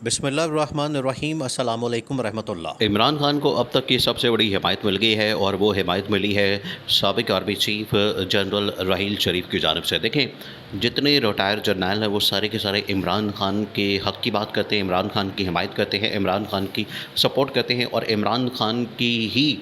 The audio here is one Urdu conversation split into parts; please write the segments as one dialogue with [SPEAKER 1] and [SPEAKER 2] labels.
[SPEAKER 1] بسم اللہ الرحمن الرحیم، السلام علیکم ورحمۃ اللہ۔
[SPEAKER 2] عمران خان کو اب تک کی سب سے بڑی حمایت مل گئی ہے، اور وہ حمایت ملی ہے سابق army chief general Raheel Sharif کی جانب سے۔ دیکھیں، جتنے ریٹائر جرنیل ہیں وہ سارے کے سارے عمران خان کے حق کی بات کرتے ہیں، عمران خان کی حمایت کرتے ہیں، عمران خان کی سپورٹ کرتے ہیں، اور عمران خان کی ہی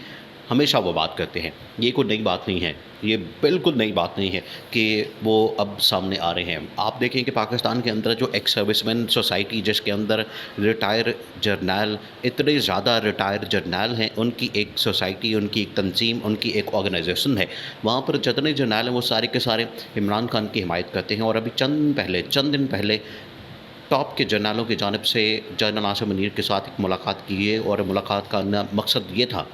[SPEAKER 2] ہمیشہ وہ بات کرتے ہیں۔ یہ کوئی نئی بات نہیں ہے، یہ بالکل نئی بات نہیں ہے کہ وہ اب سامنے آ رہے ہیں۔ آپ دیکھیں کہ پاکستان کے اندر جو ایکس سروس مین سوسائٹی، جس کے اندر ریٹائر جرنیل، اتنے زیادہ ریٹائر جرنیل ہیں، ان کی ایک سوسائٹی، ان کی ایک تنظیم، ان کی ایک آرگنائزیشن ہے، وہاں پر جتنے جرنیل ہیں وہ سارے کے سارے عمران خان کی حمایت کرتے ہیں۔ اور ابھی چند دن پہلے ٹاپ کے جرنیلوں کی جانب سے جنرل ناصر منیر کے ساتھ ایک ملاقات کی ہے، اور ملاقات کا مقصد یہ تھا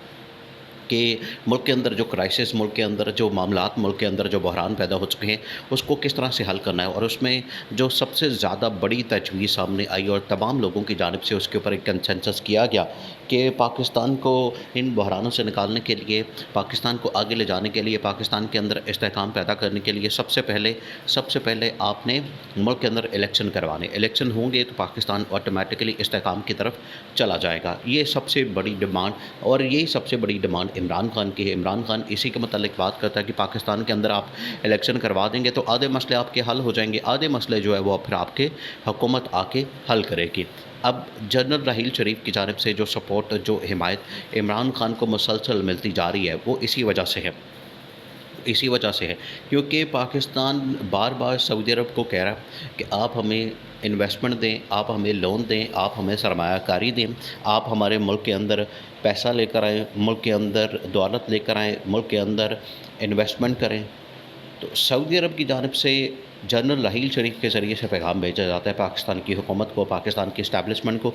[SPEAKER 2] کہ ملک کے اندر جو کرائسس، ملک کے اندر جو معاملات، ملک کے اندر جو بحران پیدا ہو چکے ہیں، اس کو کس طرح سے حل کرنا ہے۔ اور اس میں جو سب سے زیادہ بڑی تجویز سامنے آئی اور تمام لوگوں کی جانب سے اس کے اوپر ایک کنسنسس کیا گیا کہ پاکستان کو ان بحرانوں سے نکالنے کے لیے، پاکستان کو آگے لے جانے کے لیے، پاکستان کے اندر استحکام پیدا کرنے کے لیے سب سے پہلے آپ نے ملک کے اندر الیکشن کروانے۔ الیکشن ہوں گے تو پاکستان آٹومیٹکلی استحکام کی طرف چلا جائے گا۔ یہ سب سے بڑی ڈیمانڈ، اور یہی سب سے بڑی ڈیمانڈ عمران خان کی ہے۔ عمران خان اسی کے متعلق بات کرتا ہے کہ پاکستان کے اندر آپ الیکشن کروا دیں گے تو آدھے مسئلے آپ کے حل ہو جائیں گے، آدھے مسئلے جو ہے وہ پھر آپ کے حکومت آ کے حل کرے گی۔ اب جنرل راحیل شریف کی جانب سے جو سپورٹ، جو حمایت عمران خان کو مسلسل ملتی جا رہی ہے، وہ اسی وجہ سے ہے کیونکہ پاکستان بار بار سعودی عرب کو کہہ رہا ہے کہ آپ ہمیں انویسٹمنٹ دیں، آپ ہمیں لون دیں، آپ ہمیں سرمایہ کاری دیں، آپ ہمارے ملک کے اندر پیسہ لے کر آئیں، ملک کے اندر دولت لے کر آئیں، ملک کے اندر انویسٹمنٹ کریں۔ تو سعودی عرب کی جانب سے جنرل راحیل شریف کے ذریعے سے پیغام بھیجا جاتا ہے پاکستان کی حکومت کو، پاکستان کی اسٹیبلشمنٹ کو،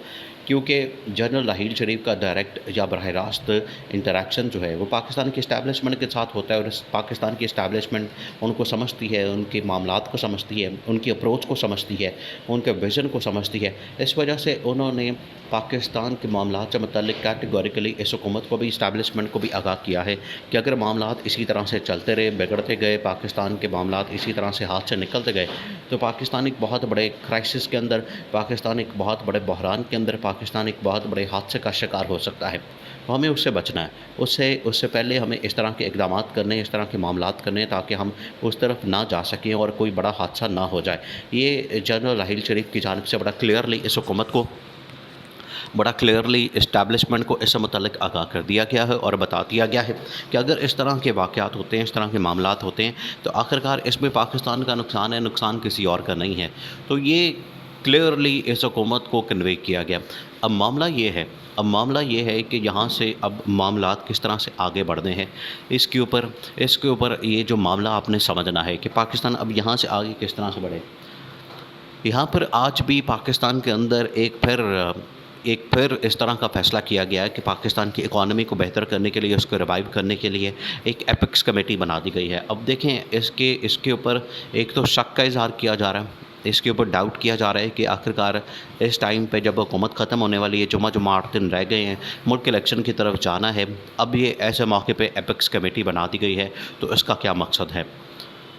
[SPEAKER 2] کیونکہ جنرل راحیل شریف کا ڈائریکٹ یا براہ راست انٹریکشن جو ہے وہ پاکستان کی اسٹیبلشمنٹ کے ساتھ ہوتا ہے، اور پاکستان کی اسٹیبلشمنٹ ان کو سمجھتی ہے، ان کے معاملات کو سمجھتی ہے، ان کی اپروچ کو سمجھتی ہے، ان کے ویژن کو سمجھتی ہے۔ اس وجہ سے انہوں نے پاکستان کے معاملات سے متعلق کیٹیگوریکلی اس حکومت کو بھی، اسٹیبلشمنٹ کو بھی آگاہ کیا ہے کہ اگر معاملات اسی طرح سے چلتے رہے، بگڑتے گئے، پاکستان کے معاملات اسی طرح سے ہاتھ سے نکلتے گئے، تو پاکستان ایک بہت بڑے کرائسس کے اندر، پاکستان ایک بہت بڑے بحران کے اندر، پاکستان ایک بہت بڑے حادثے کا شکار ہو سکتا ہے۔ تو ہمیں اس سے بچنا ہے، اس سے پہلے ہمیں اس طرح کے اقدامات کرنے، اس طرح کے معاملات کرنے تاکہ ہم اس طرف نہ جا سکیں اور کوئی بڑا حادثہ نہ ہو جائے۔ یہ جنرل راحیل شریف کی جانب سے بڑا کلیئرلی اس حکومت کو، بڑا کلیئرلی اسٹیبلشمنٹ کو اس سے متعلق آگاہ کر دیا گیا ہے اور بتا دیا گیا ہے کہ اگر اس طرح کے واقعات ہوتے ہیں، اس طرح کے معاملات ہوتے ہیں، تو آخرکار اس میں پاکستان کا نقصان ہے، نقصان کسی اور کا نہیں ہے۔ تو یہ کلیئرلی اس حکومت کو کنوے کیا گیا۔ اب معاملہ یہ ہے کہ یہاں سے اب معاملات کس طرح سے آگے بڑھنے ہیں، اس کے اوپر یہ جو معاملہ آپ نے سمجھنا ہے کہ پاکستان اب یہاں سے آگے کس طرح سے بڑھے۔ یہاں پر آج بھی پاکستان کے اندر ایک پھر اس طرح کا فیصلہ کیا گیا ہے کہ پاکستان کی اکانومی کو بہتر کرنے کے لیے، اس کو ریوائیو کرنے کے لیے ایک ایپکس کمیٹی بنا دی گئی ہے۔ اب دیکھیں، اس کے اوپر ایک تو شک کا اظہار کیا جا رہا ہے، اس کے اوپر ڈاؤٹ کیا جا رہا ہے کہ آخرکار اس ٹائم پہ جب حکومت ختم ہونے والی ہے، جمعہ 8 دن رہ گئے ہیں، ملک الیکشن کی طرف جانا ہے، اب یہ ایسے موقع پہ ایپکس کمیٹی بنا دی گئی ہے، تو اس کا کیا مقصد ہے؟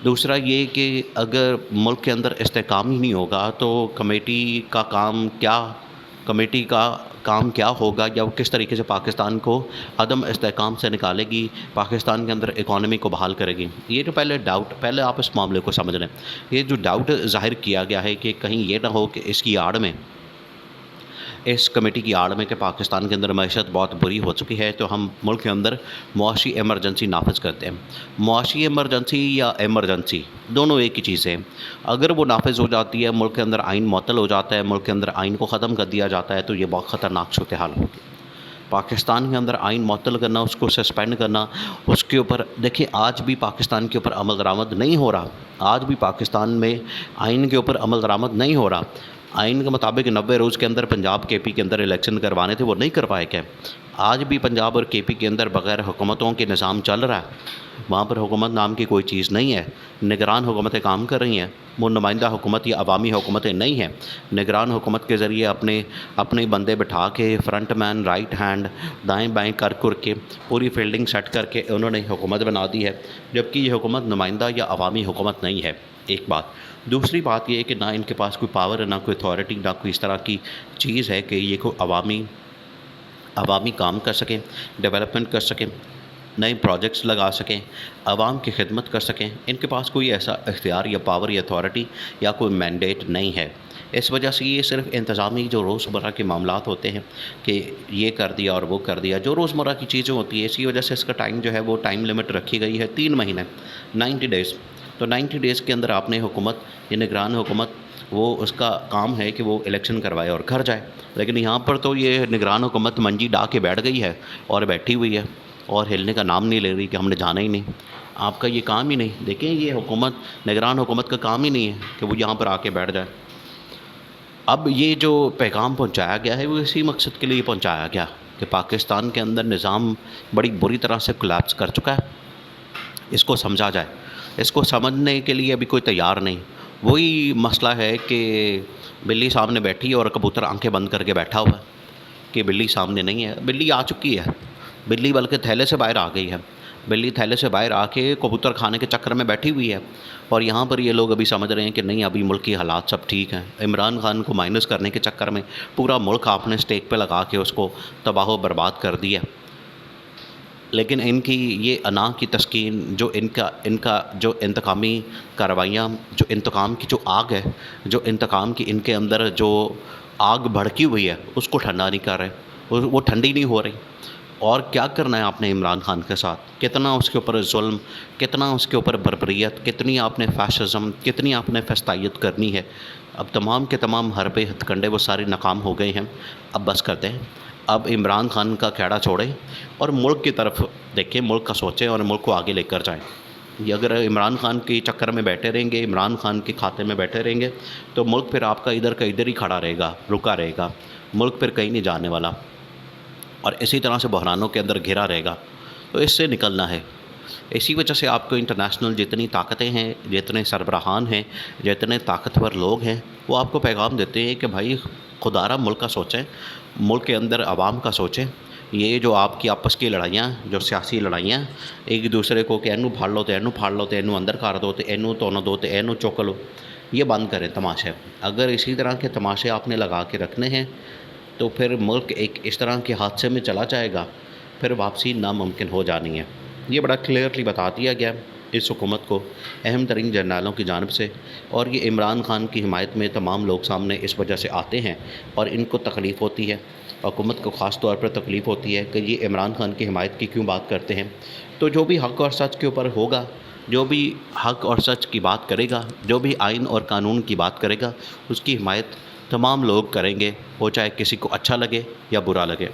[SPEAKER 2] دوسرا یہ کہ اگر ملک کے اندر استحکام ہی نہیں ہوگا تو کمیٹی کا کام کیا ہوگا، یا وہ کس طریقے سے پاکستان کو عدم استحکام سے نکالے گی، پاکستان کے اندر اکانومی کو بحال کرے گی۔ یہ جو پہلے آپ اس معاملے کو سمجھ لیں۔ یہ جو ڈاؤٹ ظاہر کیا گیا ہے کہ کہیں یہ نہ ہو کہ اس کمیٹی کی آڑ میں کہ پاکستان کے اندر معیشت بہت بری ہو چکی ہے، تو ہم ملک کے اندر معاشی ایمرجنسی نافذ کرتے ہیں۔ معاشی ایمرجنسی یا ایمرجنسی دونوں ایک ہی چیز ہے۔ اگر وہ نافذ ہو جاتی ہے، ملک کے اندر آئین معطل ہو جاتا ہے، ملک کے اندر آئین کو ختم کر دیا جاتا ہے، تو یہ بہت خطرناک صورتحال ہوگی۔ پاکستان کے اندر آئین معطل کرنا، اس کو سسپینڈ کرنا، اس کے اوپر دیکھیں آج بھی پاکستان کے اوپر عمل درآمد نہیں ہو رہا، آج بھی پاکستان میں آئین کے اوپر عمل درآمد نہیں ہو رہا۔ آئین کے مطابق 90 روز کے اندر پنجاب کے پی کے اندر الیکشن کروانے تھے، وہ نہیں کر پائے۔ کیا آج بھی پنجاب اور کے پی کے اندر بغیر حکومتوں کے نظام چل رہا ہے؟ وہاں پر حکومت نام کی کوئی چیز نہیں ہے۔ نگران حکومتیں کام کر رہی ہیں، وہ نمائندہ حکومت یا عوامی حکومتیں نہیں ہیں۔ نگران حکومت کے ذریعے اپنے بندے بٹھا کے، فرنٹ مین، رائٹ ہینڈ، دائیں بائیں کر کے پوری فیلڈنگ سیٹ کر کے انہوں نے حکومت بنا دی ہے، جبکہ یہ حکومت نمائندہ یا عوامی حکومت نہیں ہے۔ ایک بات۔ دوسری بات یہ ہے کہ نہ ان کے پاس کوئی پاور ہے، نہ کوئی اتھارٹی، نہ کوئی اس طرح کی چیز ہے کہ یہ کوئی عوامی کام کر سکیں، ڈیولپمنٹ کر سکیں، نئے پروجیکٹس لگا سکیں، عوام کی خدمت کر سکیں۔ ان کے پاس کوئی ایسا اختیار یا پاور یا اتھارٹی یا کوئی مینڈیٹ نہیں ہے۔ اس وجہ سے یہ صرف انتظامی جو روزمرہ کے معاملات ہوتے ہیں کہ یہ کر دیا اور وہ کر دیا، جو روزمرہ کی چیزیں ہوتی ہیں، اسی وجہ سے اس کا ٹائم جو ہے وہ ٹائم لمٹ رکھی گئی ہے 3 مہینے، 90 ڈیز۔ تو 90 ڈیز کے اندر آپ نے حکومت یا نگران حکومت وہ اس کا کام ہے کہ وہ الیکشن کروائے اور گھر جائے، لیکن یہاں پر تو یہ نگران حکومت منجی ڈا کے بیٹھ گئی ہے اور بیٹھی ہوئی ہے اور ہلنے کا نام نہیں لے رہی کہ ہم نے جانا ہی نہیں۔ آپ کا یہ کام ہی نہیں، دیکھیں یہ نگران حکومت کا کام ہی نہیں ہے کہ وہ یہاں پر آ کے بیٹھ جائے۔ اب یہ جو پیغام پہنچایا گیا ہے وہ اسی مقصد کے لیے پہنچایا گیا کہ پاکستان کے اندر نظام بڑی بری طرح سے کولیپس کر چکا ہے، اس کو سمجھا جائے۔ اس کو سمجھنے کے لیے ابھی کوئی تیار نہیں۔ وہی مسئلہ ہے کہ بلی سامنے بیٹھی ہے اور کبوتر آنکھیں بند کر کے بیٹھا ہوا ہے کہ بلی سامنے نہیں ہے۔ بلی آ چکی ہے، بلی بلکہ تھیلے سے باہر آ گئی ہے۔ بلی تھیلے سے باہر آ کے کبوتر کھانے کے چکر میں بیٹھی ہوئی ہے، اور یہاں پر یہ لوگ ابھی سمجھ رہے ہیں کہ نہیں ابھی ملک کی حالات سب ٹھیک ہیں۔ عمران خان کو مائنس کرنے کے چکر میں پورا ملک آپ نے اسٹیک پہ لگا کے اس کو تباہ و برباد کر دیا۔ لیکن ان کی یہ انا کی تسکین، جو ان کا جو انتقامی کارروائیاں، جو انتقام کی جو آگ ہے، جو انتقام کی ان کے اندر جو آگ بھڑکی ہوئی ہے، اس کو ٹھنڈا نہیں کر رہے، وہ ٹھنڈی نہیں ہو رہی۔ اور کیا کرنا ہے آپ نے عمران خان کے ساتھ؟ کتنا اس کے اوپر ظلم، کتنا اس کے اوپر بربریت، کتنی آپ نے فیشزم، کتنی آپ نے فسطائیت کرنی ہے؟ اب تمام کے تمام حربے ہتھ کنڈے وہ سارے ناکام ہو گئے ہیں۔ اب بس کرتے ہیں، اب عمران خان کا کھیڑا چھوڑیں اور ملک کی طرف دیکھیں، ملک کا سوچیں اور ملک کو آگے لے کر جائیں۔ یہ اگر عمران خان کے چکر میں بیٹھے رہیں گے، عمران خان کے کھاتے میں بیٹھے رہیں گے، تو ملک پھر آپ کا ادھر ہی کھڑا رہے گا، رکا رہے گا، ملک پھر کہیں نہیں جانے والا، اور اسی طرح سے بحرانوں کے اندر گھرا رہے گا۔ تو اس سے نکلنا ہے۔ اسی وجہ سے آپ کو انٹرنیشنل جتنی طاقتیں ہیں، جتنے سربراہان ہیں، جتنے طاقتور لوگ ہیں، وہ آپ کو پیغام دیتے ہیں کہ بھائی خدا را ملک کا سوچیں، ملک کے اندر عوام کا سوچیں۔ یہ جو آپ کی آپس کی لڑائیاں، جو سیاسی لڑائیاں، ایک دوسرے کو کہ اینو پھاڑ لو تو اینو پھاڑ لو تو اینو اندر کر دو تو اینو تو نہ دو تو اینو چوک لو، یہ بند کریں تماشے۔ اگر اسی طرح کے تماشے آپ نے لگا کے رکھنے ہیں تو پھر ملک ایک اس طرح کے حادثے میں چلا جائے گا، پھر واپسی ناممکن ہو جانی ہے۔ یہ بڑا کلیئرلی بتا دیا گیا اس حکومت کو اہم ترین جرنیلوں کی جانب سے، اور یہ عمران خان کی حمایت میں تمام لوگ سامنے اس وجہ سے آتے ہیں اور ان کو تکلیف ہوتی ہے، حکومت کو خاص طور پر تکلیف ہوتی ہے کہ یہ عمران خان کی حمایت کی کیوں بات کرتے ہیں۔ تو جو بھی حق اور سچ کے اوپر ہوگا، جو بھی حق اور سچ کی بات کرے گا، جو بھی آئین اور قانون کی بات کرے گا، اس کی حمایت تمام لوگ کریں گے، وہ چاہے کسی کو اچھا لگے یا برا لگے۔